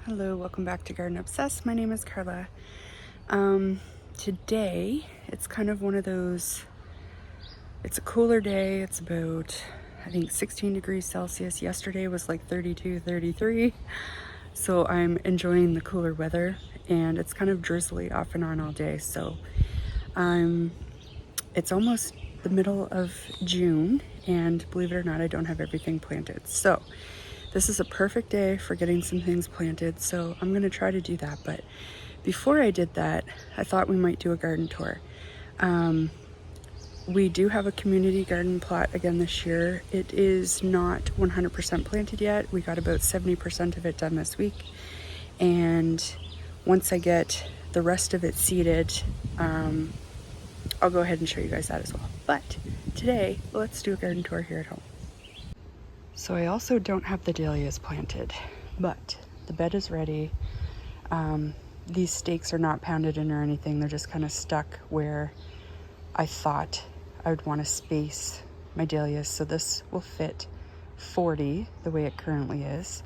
Hello, welcome back to Garden Obsessed. My name is Carla. Today, it's kind of one of those, it's a cooler day. It's about, I think, 16 degrees Celsius. Yesterday was like 32, 33. So I'm enjoying the cooler weather, and it's kind of drizzly off and on all day. So it's almost the middle of June, and believe it or not, I don't have everything planted. So this is a perfect day for getting some things planted, so I'm gonna try to do that. But before I did that, I thought we might do a garden tour. We do have a community garden plot again this year. It is not 100% planted yet. We got about 70% of it done this week. And once I get the rest of it seeded, I'll go ahead and show you guys that as well. But today, let's do a garden tour here at home. So I also don't have the dahlias planted, but the bed is ready. These stakes are not pounded in or anything. They're just kind of stuck where I thought I would want to space my dahlias. So this will fit 40 the way it currently is.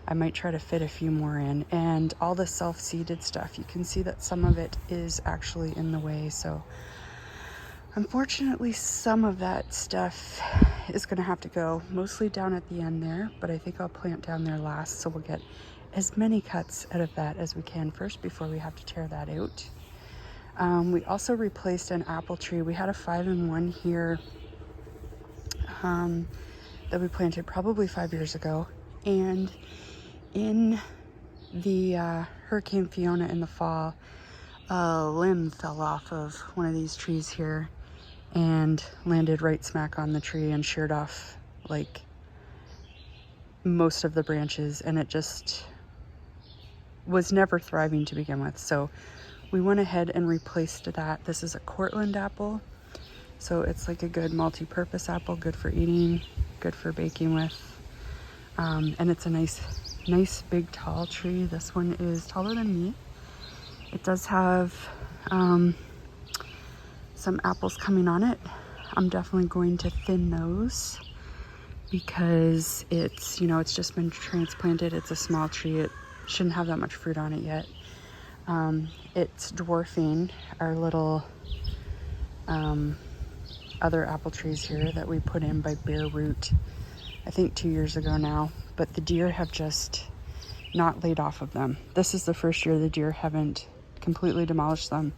I might try to fit a few more in, and all the self-seeded stuff, you can see that some of it is actually in the way. So unfortunately, some of that stuff is going to have to go, mostly down at the end there, but I think I'll plant down there last, so we'll get as many cuts out of that as we can first before we have to tear that out. We also replaced an apple tree. We had a 5-in-1 here that we planted probably 5 years ago, and in the Hurricane Fiona in the fall, a limb fell off of one of these trees here and landed right smack on the tree and sheared off like most of the branches, and it just was never thriving to begin with. So we went ahead and replaced that. This is a Cortland apple, so it's like a good multi-purpose apple, good for eating, good for baking with, and it's a nice big tall tree. This one is taller than me. It does have some apples coming on it. I'm definitely going to thin those because it's, it's just been transplanted. It's a small tree. It shouldn't have that much fruit on it yet. It's dwarfing our little other apple trees here that we put in by bare root, I think 2 years ago now, but the deer have just not laid off of them. This is the first year the deer haven't completely demolished them,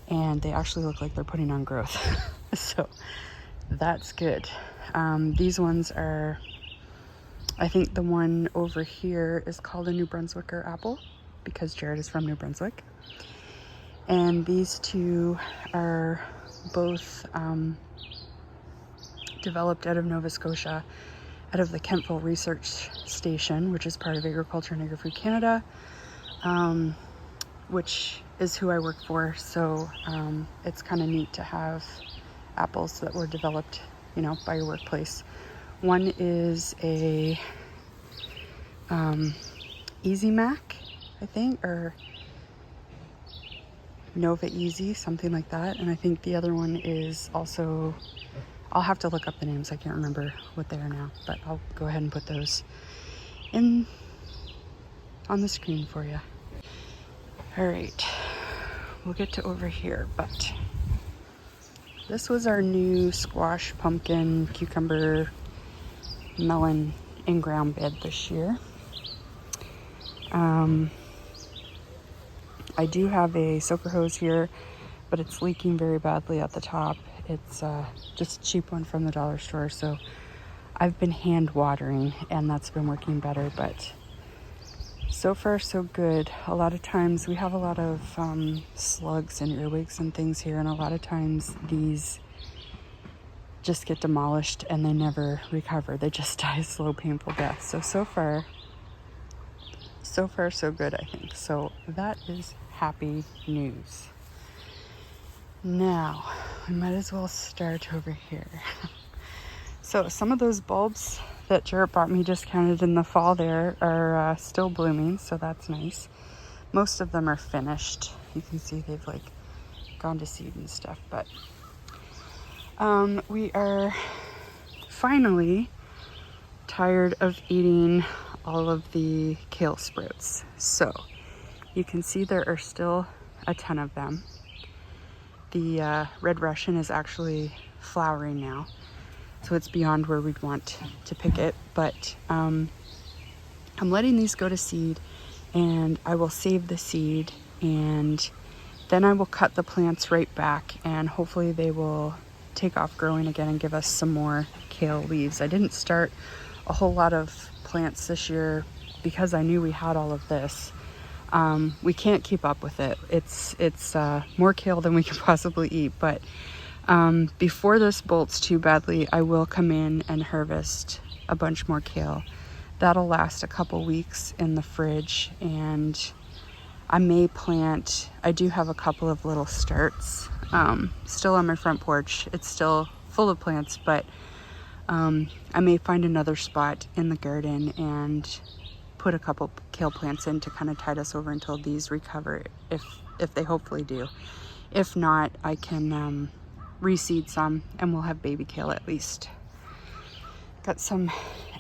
and they actually look like they're putting on growth. So that's good. These ones are, I think the one over here is called a New Brunswicker apple because Jared is from New Brunswick. And these two are both developed out of Nova Scotia, out of the Kentville Research Station, which is part of Agriculture and Agri-Food Canada, which is who I work for. So it's kind of neat to have apples that were developed, by your workplace. One is a Easy Mac, I think, or Nova Easy, something like that. And I think the other one is also, I'll have to look up the names. I can't remember what they are now, but I'll go ahead and put those in on the screen for you. All right, we'll get to over here, but this was our new squash, pumpkin, cucumber, melon in-ground bed this year. I do have a soaker hose here, but it's leaking very badly at the top. It's just a cheap one from the dollar store, so I've been hand watering, and that's been working better, but so far so good. A lot of times we have a lot of slugs and earwigs and things here, and a lot of times these just get demolished and they never recover. They just die a slow, painful death. So far so good, I think. So that is happy news. Now, we might as well start over here. So some of those bulbs that Jarrett bought me discounted in the fall there are still blooming, so that's nice. Most of them are finished. You can see they've like gone to seed and stuff, but we are finally tired of eating all of the kale sprouts. So you can see there are still a ton of them. The red Russian is actually flowering now, so it's beyond where we'd want to pick it, but I'm letting these go to seed, and I will save the seed, and then I will cut the plants right back, and hopefully they will take off growing again and give us some more kale leaves. I didn't start a whole lot of plants this year because I knew we had all of this. We can't keep up with it. It's more kale than we can possibly eat, but before this bolts too badly, I will come in and harvest a bunch more kale. That'll last a couple weeks in the fridge, and I may plant, I do have a couple of little starts still on my front porch. It's still full of plants, but I may find another spot in the garden and put a couple kale plants in to kind of tide us over until these recover, if they hopefully do. If not, I can reseed some and we'll have baby kale at least. Got some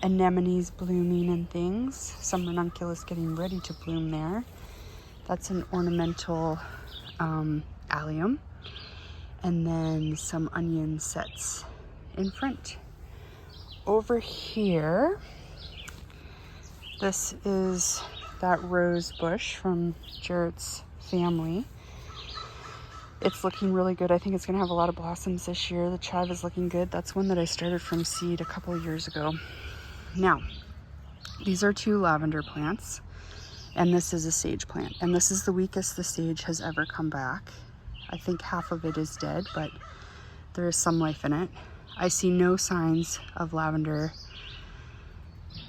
anemones blooming and things. Some ranunculus getting ready to bloom there. That's an ornamental allium. And then some onion sets in front. Over here, this is that rose bush from Jarrett's family. It's looking really good. I think it's gonna have a lot of blossoms this year. The chive is looking good. That's one that I started from seed a couple of years ago. Now, these are 2 lavender plants, and this is a sage plant. And this is the weakest the sage has ever come back. I think half of it is dead, but there is some life in it. I see no signs of lavender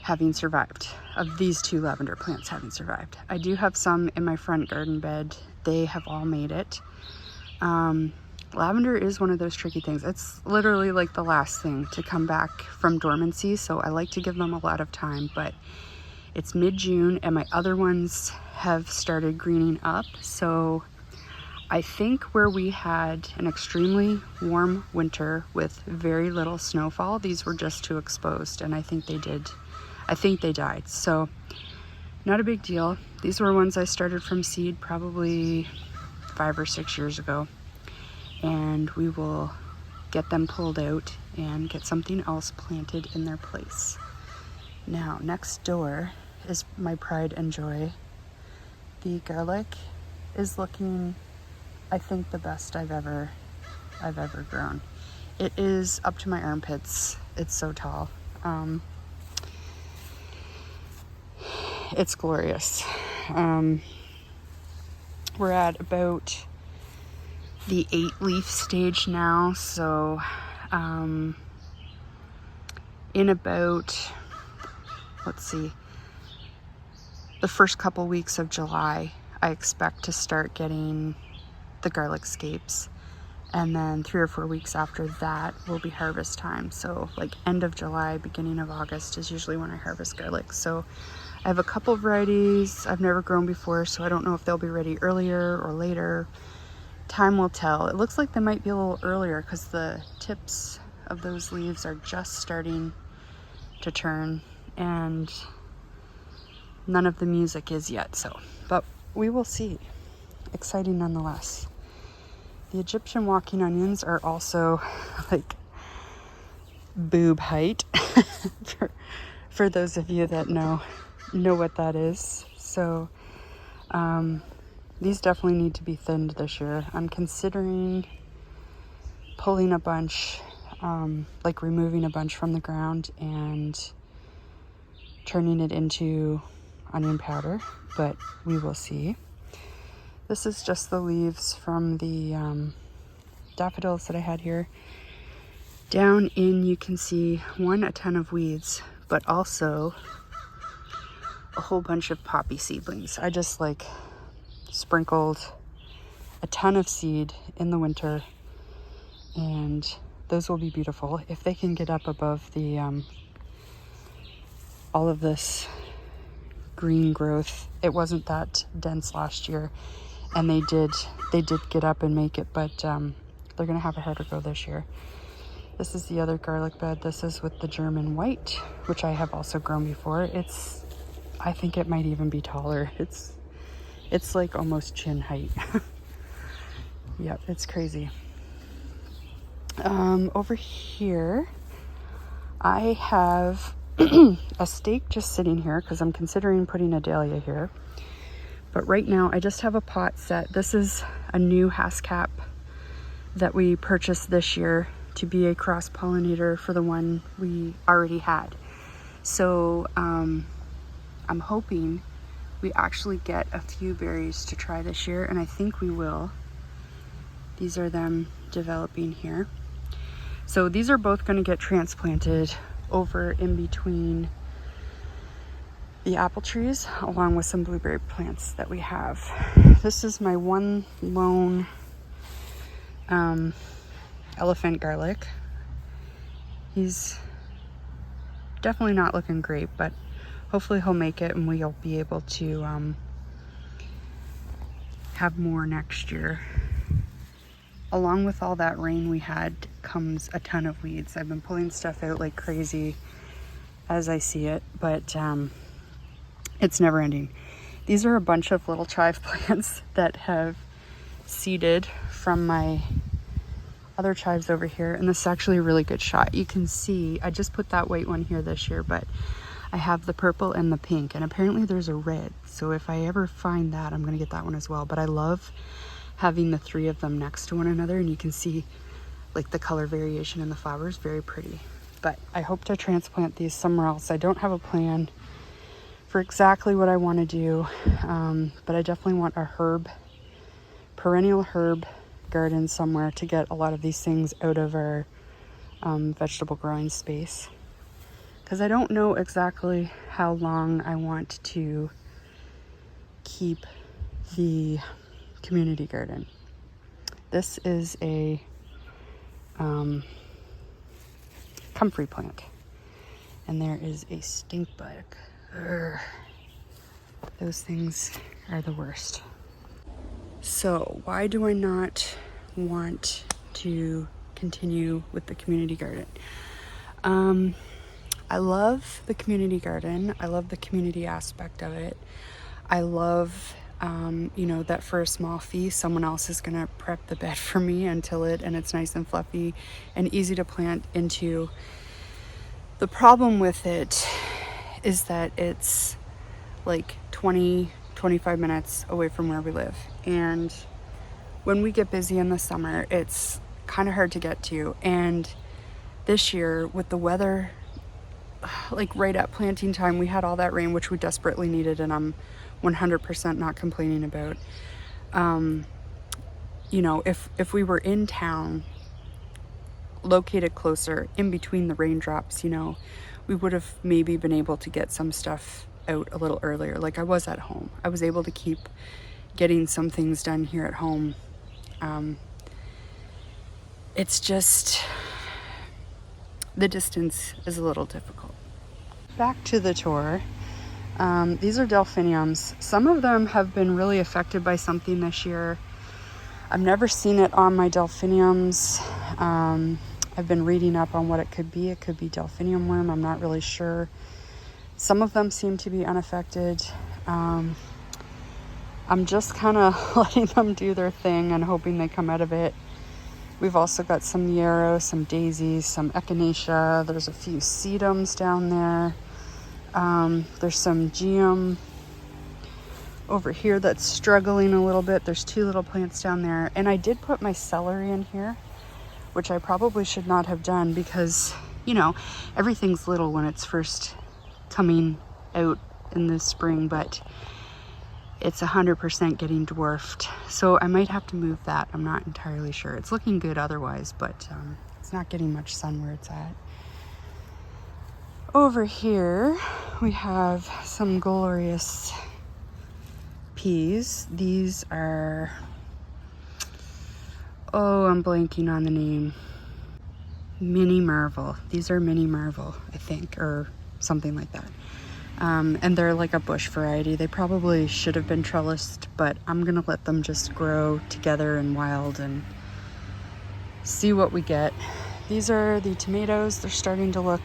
having survived, of these 2 lavender plants having survived. I do have some in my front garden bed. They have all made it. Lavender is one of those tricky things. It's literally like the last thing to come back from dormancy, so I like to give them a lot of time, but it's mid-June and my other ones have started greening up. So I think where we had an extremely warm winter with very little snowfall, these were just too exposed, and I think they died. So not a big deal. These were ones I started from seed probably 5 or 6 years ago, and we will get them pulled out and get something else planted in their place. Now, next door is my pride and joy. The garlic is looking, I think, the best I've ever grown. It is up to my armpits. It's so tall. It's glorious. We're at about the 8-leaf stage now, so in about, let's see, the first couple weeks of July, I expect to start getting the garlic scapes, and then 3 or 4 weeks after that will be harvest time. So like end of July, beginning of August is usually when I harvest garlic. So I have a couple varieties I've never grown before, so I don't know if they'll be ready earlier or later. Time will tell. It looks like they might be a little earlier because the tips of those leaves are just starting to turn, and none of the music is yet, so, but we will see. Exciting nonetheless. The Egyptian walking onions are also like boob height for those of you that know what that is. So these definitely need to be thinned this year. I'm considering pulling a bunch, like removing a bunch from the ground and turning it into onion powder, but we will see. This is just the leaves from the daffodils that I had here. Down in, you can see a ton of weeds, but also a whole bunch of poppy seedlings. I just like sprinkled a ton of seed in the winter, and those will be beautiful if they can get up above the all of this green growth. It wasn't that dense last year, and they did get up and make it, but they're gonna have a harder go this year. This is the other garlic bed. This is with the German white, which I have also grown before. It's I think it might even be taller. It's like almost chin height. Yep, it's crazy. Over here, I have a stake just sitting here because I'm considering putting a dahlia here. But right now, I just have a pot set. This is a new hascap that we purchased this year to be a cross-pollinator for the one we already had. So I'm hoping we actually get a few berries to try this year, and I think we will. These are them developing here. So these are both going to get transplanted over in between the apple trees, along with some blueberry plants that we have. This is my one lone elephant garlic. He's definitely not looking great, but hopefully he'll make it and we'll be able to have more next year. Along with all that rain we had comes a ton of weeds. I've been pulling stuff out like crazy as I see it, but it's never ending. These are a bunch of little chive plants that have seeded from my other chives over here, and this is actually a really good shot. You can see I just put that white one here this year, but I have the purple and the pink, and apparently there's a red, so if I ever find that, I'm gonna get that one as well. But I love having the three of them next to one another, and you can see like the color variation in the flowers, very pretty. But I hope to transplant these somewhere else. I don't have a plan for exactly what I want to do, but I definitely want a perennial herb garden somewhere to get a lot of these things out of our vegetable growing space, because I don't know exactly how long I want to keep the community garden. This is a comfrey plant, and there is a stink bug. Urgh. Those things are the worst. So why do I not want to continue with the community garden? I love the community garden. I love the community aspect of it. I love that for a small fee, someone else is gonna prep the bed for me and it's nice and fluffy and easy to plant into. The problem with it is that it's like 20-25 minutes away from where we live, and when we get busy in the summer, it's kind of hard to get to. And this year with the weather, like right at planting time, we had all that rain, which we desperately needed, and I'm 100% not complaining about. If we were in town, located closer in between the raindrops, we would have maybe been able to get some stuff out a little earlier. Like I was at home. I was able to keep getting some things done here at home. It's just, the distance is a little difficult. Back to the tour. These are delphiniums. Some of them have been really affected by something this year. I've never seen it on my delphiniums. I've been reading up on what it could be. It could be delphinium worm. I'm not really sure. Some of them seem to be unaffected. I'm just kind of letting them do their thing and hoping they come out of it. We've also got some yarrow, some daisies, some echinacea. There's a few sedums down there. There's some geum over here that's struggling a little bit. There's two little plants down there. And I did put my celery in here, which I probably should not have done because, everything's little when it's first coming out in the spring, but it's 100% getting dwarfed. So I might have to move that. I'm not entirely sure. It's looking good otherwise, but it's not getting much sun where it's at. Over here, we have some glorious peas. These are, I'm blanking on the name. Mini Marvel. These are Mini Marvel, I think, or something like that. And they're like a bush variety. They probably should have been trellised, but I'm gonna let them just grow together and wild and see what we get. These are the tomatoes. They're starting to look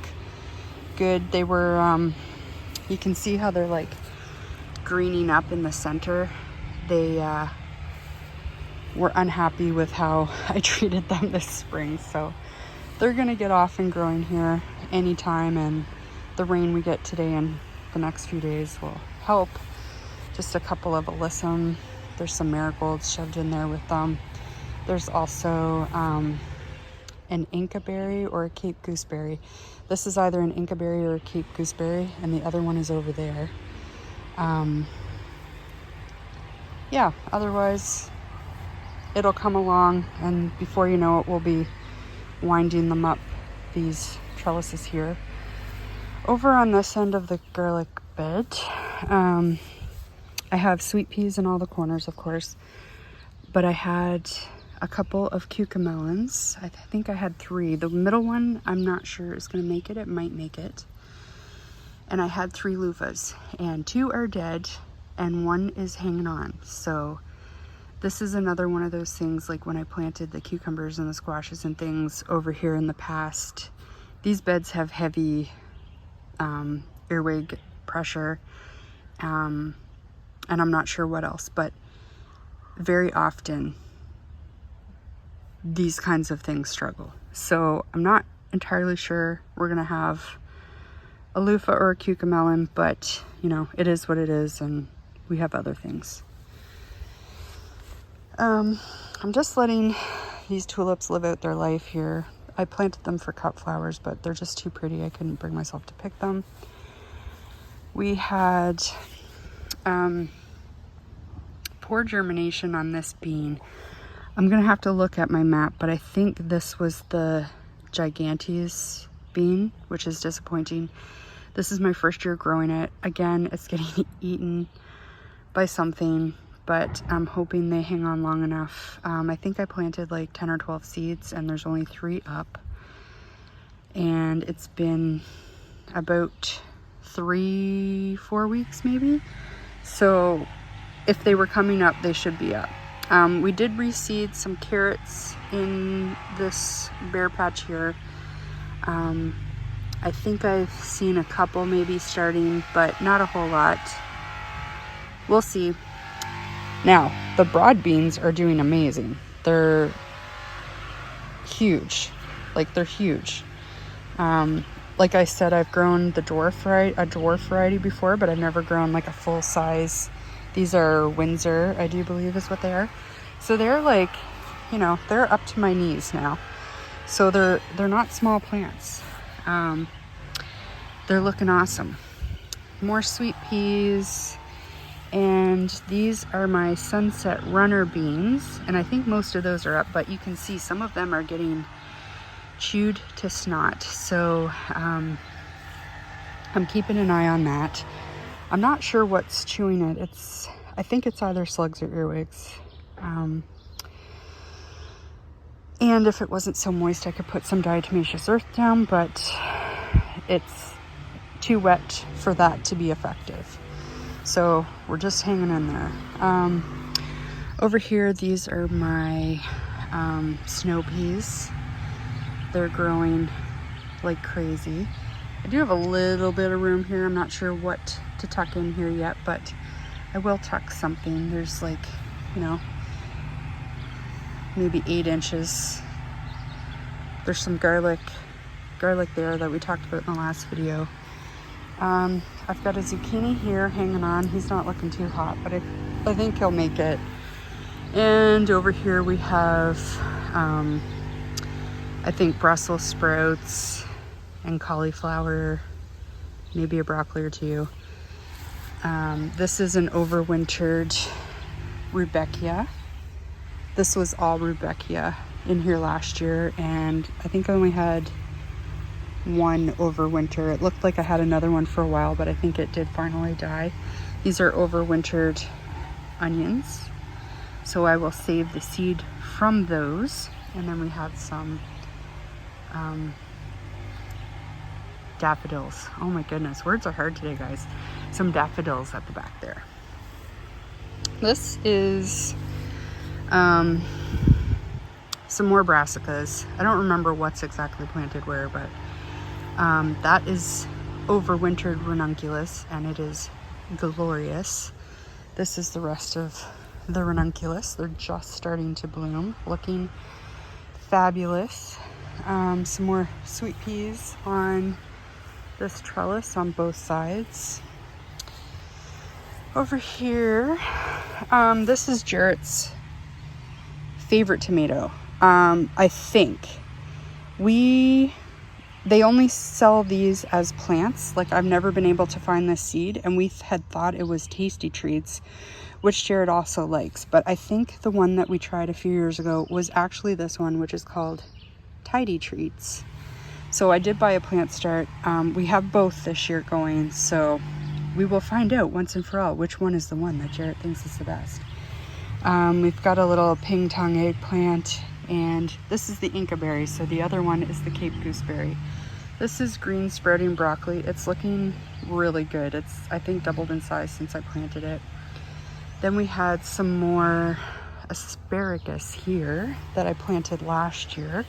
good. They were, you can see how they're like greening up in the center. They were unhappy with how I treated them this spring, so they're gonna get off and growing here anytime, and the rain we get today and the next few days will help. Just a couple of alyssum. There's some marigolds shoved in there with them. There's also an Inca berry or a Cape gooseberry. This is either an Inca berry or a Cape gooseberry, and the other one is over there. Yeah, otherwise it'll come along, and before you know it, we'll be winding them up, these trellises here. Over on this end of the garlic bed, I have sweet peas in all the corners, of course, but I had a couple of cucamelons. I think I had 3. The middle one, I'm not sure is going to make it. It might make it. And I had 3 loofahs, and 2 are dead, and 1 is hanging on. So this is another one of those things, like when I planted the cucumbers and the squashes and things over here in the past. These beds have heavy earwig pressure, and I'm not sure what else, but very often these kinds of things struggle. So I'm not entirely sure we're gonna have a loofah or a cucamelon, but you know, it is what it is, and we have other things. I'm just letting these tulips live out their life here. I planted them for cut flowers, but they're just too pretty. I couldn't bring myself to pick them. We had poor germination on this bean. I'm gonna have to look at my map, but I think this was the Gigantes bean, which is disappointing. This is my first year growing it. Again, it's getting eaten by something, but I'm hoping they hang on long enough. I think I planted like 10 or 12 seeds, and there's only 3 up. And it's been about 3-4 weeks maybe. So if they were coming up, they should be up. We did reseed some carrots in this bare patch here. I think I've seen a couple maybe starting, but not a whole lot. We'll see. Now, the broad beans are doing amazing. They're huge. Like, they're huge. Like I said, I've grown the dwarf variety before, but I've never grown like a full size. These are Windsor, I do believe is what they are. So they're like, you know, they're up to my knees now. So they're not small plants. They're looking awesome. More sweet peas. And these are my sunset runner beans. And I think most of those are up, but you can see some of them are getting chewed to snot. So I'm keeping an eye on that. I'm not sure what's chewing it. I think it's either slugs or earwigs. And if it wasn't so moist, I could put some diatomaceous earth down, but it's too wet for that to be effective. So we're just hanging in there. Over here, these are my snow peas. They're growing like crazy. I do have a little bit of room here. I'm not sure what to tuck in here yet, but I will tuck something. There's like, you know, maybe 8 inches. There's some garlic there that we talked about in the last video. I've got a zucchini here hanging on. He's not looking too hot, but I think he'll make it. And over here we have, I think Brussels sprouts and cauliflower, maybe a broccoli or 2. This is an overwintered rudbeckia. This was all rudbeckia in here last year, and I think I only had 1 overwinter. It looked like I had another one for a while, but I think it did finally die. These are overwintered onions, so I will save the seed from those. And then we have some daffodils. Oh my goodness, words are hard today, guys. Some daffodils at the back there. This is some more brassicas. I don't remember what's exactly planted where, but that is overwintered ranunculus, and it is glorious. This is the rest of the ranunculus. They're just starting to bloom, looking fabulous. Some more sweet peas on this trellis on both sides. Over here, this is Jarrett's favorite tomato. I think they only sell these as plants. Like, I've never been able to find this seed, and we had thought it was Tasty Treats, which Jarrett also likes. But I think the one that we tried a few years ago was actually this one, which is called Tidy Treats. So I did buy a plant start. We have both this year going, so we will find out once and for all which one is the one that Jarrett thinks is the best. We've got a little ping tong eggplant, and this is the Inca berry, so the other one is the Cape gooseberry. This is green sprouting broccoli. It's looking really good. It's, I think, doubled in size since I planted it. Then we had some more asparagus here that I planted last year.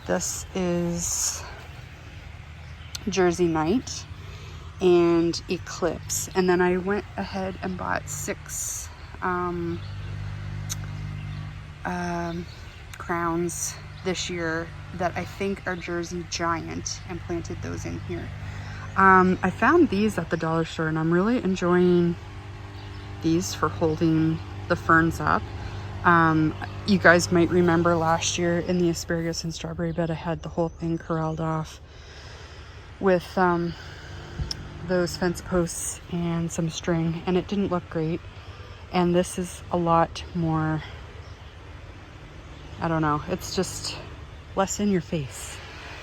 This is Jersey Night and Eclipse. And then I went ahead and bought 6 crowns this year that I think are Jersey Giant, and planted those in here. I found these at the dollar store, and I'm really enjoying these for holding the ferns up. You guys might remember last year in the asparagus and strawberry bed, I had the whole thing corralled off with those fence posts and some string, and it didn't look great. And this is a lot more, I don't know, it's just less in your face.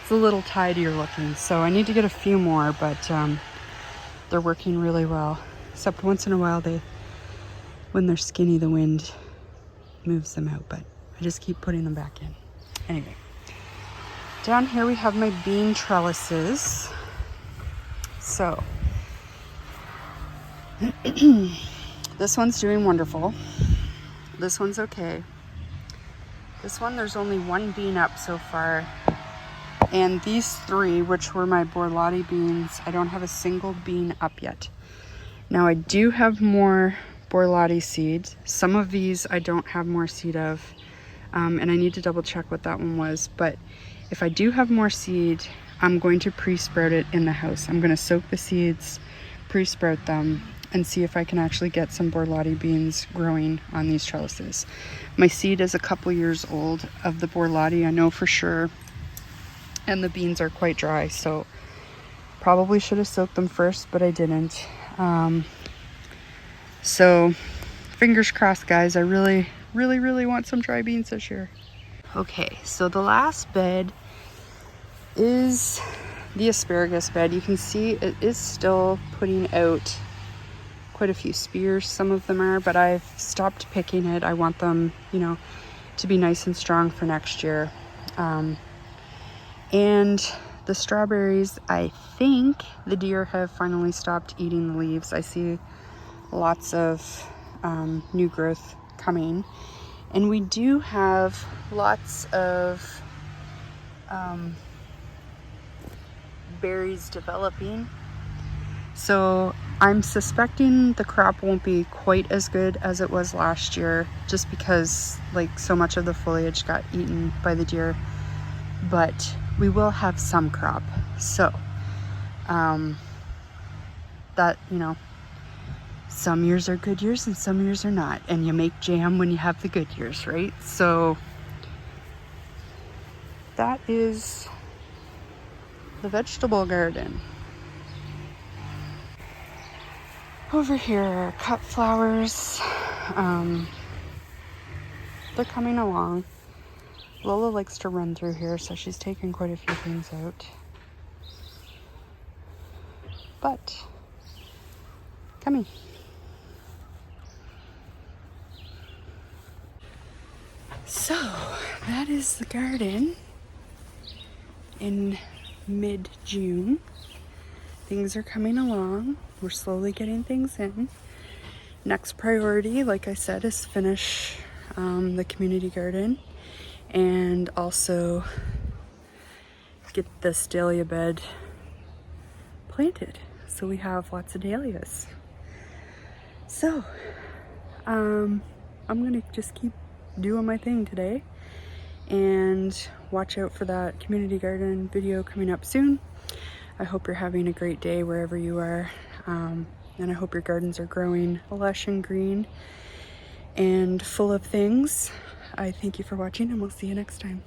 It's a little tidier looking, so I need to get a few more, but they're working really well. Except once in a while, when they're skinny, the wind moves them out, but I just keep putting them back in. Anyway, down here we have my bean trellises. So this one's doing wonderful. This one's okay. This one, there's only 1 bean up so far. And these 3, which were my borlotti beans, I don't have a single bean up yet. Now I do have more borlotti seeds. Some of these I don't have more seed of, and I need to double check what that one was. But if I do have more seed, I'm going to pre-sprout it in the house. I'm going to soak the seeds, pre-sprout them, and see if I can actually get some borlotti beans growing on these trellises. My seed is a couple years old of the borlotti, I know for sure, and the beans are quite dry, so probably should have soaked them first, but I didn't. So fingers crossed, guys. I really want some dry beans this year. Okay, so the last bed is the asparagus bed. You can see it is still putting out quite a few spears. Some of them are, but I've stopped picking it. I want them, you know, to be nice and strong for next year. And the strawberries, I think the deer have finally stopped eating the leaves. I see lots of new growth coming, and we do have lots of berries developing. So I'm suspecting the crop won't be quite as good as it was last year, just because like so much of the foliage got eaten by the deer, but we will have some crop. So that, you know, some years are good years and some years are not, and you make jam when you have the good years, right? So that is the vegetable garden. Over here are cut flowers. They're coming along. Lola likes to run through here, so she's taken quite a few things out. But coming. So that is the garden in mid-June. Things are coming along. We're slowly getting things in. Next priority, like I said, is finish the community garden, and also get this dahlia bed planted so we have lots of dahlias. So, I'm gonna just keep doing my thing today and watch out for that community garden video coming up soon. I hope you're having a great day wherever you are, and I hope your gardens are growing lush and green and full of things. I thank you for watching, and we'll see you next time.